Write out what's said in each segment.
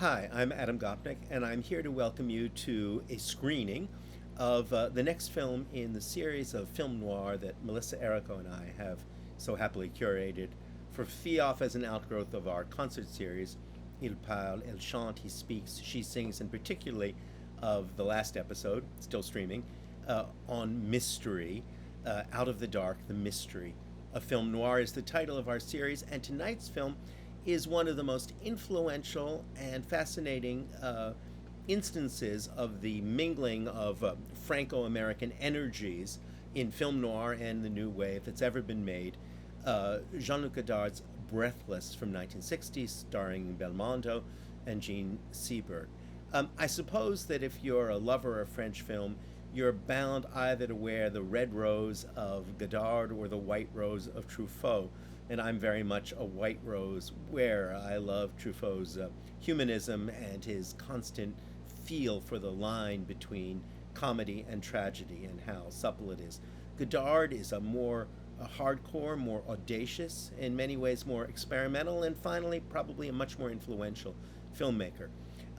Hi, I'm Adam Gopnik, and I'm here to welcome you to a screening of the next film in the series of film noir that Melissa Errico and I have so happily curated for FIAF as an outgrowth of our concert series, Il parle, elle chante, he speaks, she sings, and particularly of the last episode, still streaming, on Mystery, Out of the Dark, the Mystery. A Film Noir is the title of our series, and tonight's film is one of the most influential and fascinating instances of the mingling of Franco American energies in film noir and the new wave that's ever been made. Jean-Luc Godard's Breathless from 1960, starring Belmondo and Jean Seberg. I suppose that if you're a lover of French film, you're bound either to wear the red rose of Godard or the white rose of Truffaut, and I'm very much a white rose wearer. I love Truffaut's humanism and his constant feel for the line between comedy and tragedy and how supple it is. Godard is a hardcore, more audacious, in many ways more experimental, and finally probably a much more influential filmmaker.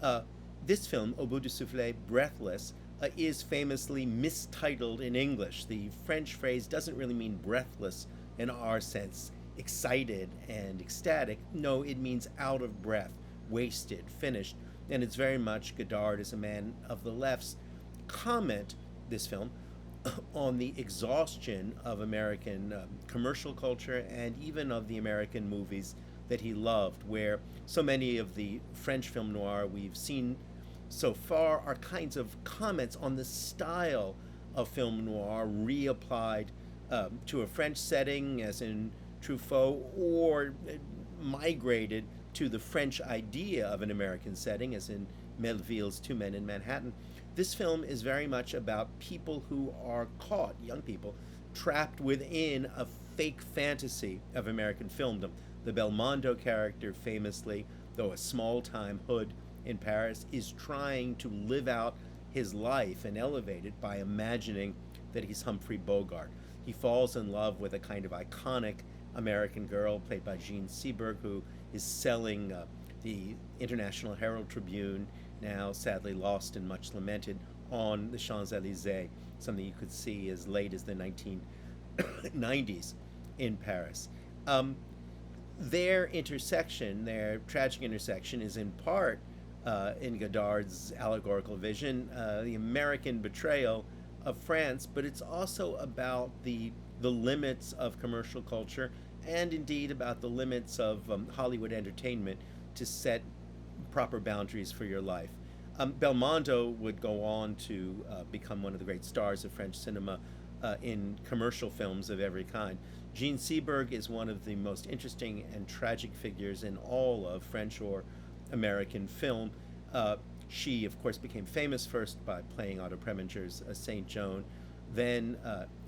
Uh, this film, Au bout du soufflet, Breathless, is famously mistitled in English. The French phrase doesn't really mean breathless in our sense, excited and ecstatic. No, it means out of breath, wasted, finished. And it's very much Godard as a man of the left's comment, this film, on the exhaustion of American commercial culture and even of the American movies that he loved, where so many of the French film noir we've seen so far are kinds of comments on the style of film noir reapplied to a French setting, as in Truffaut, or migrated to the French idea of an American setting, as in Melville's Two Men in Manhattan. This film is very much about people who are caught, young people, trapped within a fake fantasy of American filmdom. The Belmondo character, famously, though a small-time hood in Paris, is trying to live out his life and elevate it by imagining that he's Humphrey Bogart. He falls in love with a kind of iconic American girl played by Jean Seberg, who is selling the International Herald Tribune, now sadly lost and much lamented, on the Champs-Élysées, something you could see as late as the 1990s in Paris. Their intersection, their tragic intersection, is in part in Godard's allegorical vision, the American betrayal of France, but it's also about the limits of commercial culture and indeed about the limits of Hollywood entertainment to set proper boundaries for your life. Belmondo would go on to become one of the great stars of French cinema in commercial films of every kind. Jean Seberg is one of the most interesting and tragic figures in all of French or American film. She, of course, became famous first by playing Otto Preminger's Saint Joan. Then,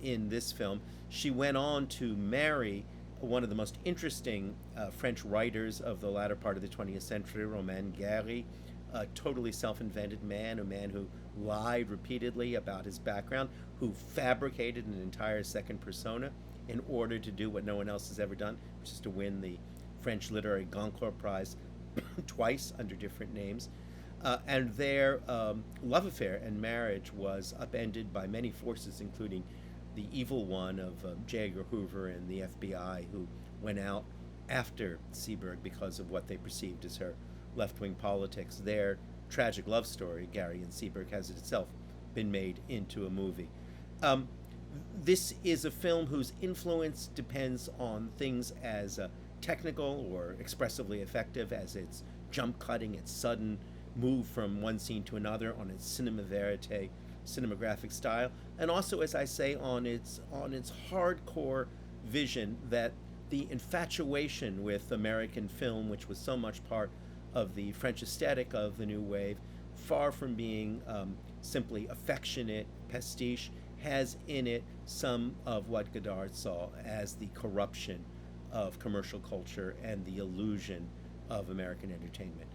in this film, she went on to marry one of the most interesting French writers of the latter part of the 20th century, Romain Gary, a totally self-invented man, a man who lied repeatedly about his background, who fabricated an entire second persona in order to do what no one else has ever done, which is to win the French Literary Goncourt Prize twice under different names. And their love affair and marriage was upended by many forces, including the evil one of J. Edgar Hoover and the FBI, who went out after Seberg because of what they perceived as her left-wing politics. Their tragic love story, Gary and Seberg, has itself been made into a movie. This is a film whose influence depends on things as technical or expressively effective as its jump cutting, its sudden move from one scene to another, on its cinema verite, cinematographic style, and also, as I say, on its hardcore vision that the infatuation with American film, which was so much part of the French aesthetic of the New Wave, far from being simply affectionate pastiche, has in it some of what Godard saw as the corruption of commercial culture and the illusion of American entertainment.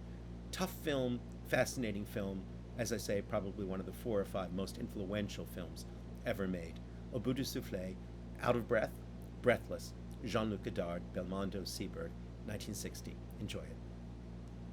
Tough film, fascinating film, as I say, probably one of the 4 or 5 most influential films ever made. Au bout du soufflet, Out of Breath, Breathless, Jean-Luc Godard, Belmondo, Seberg, 1960. Enjoy it.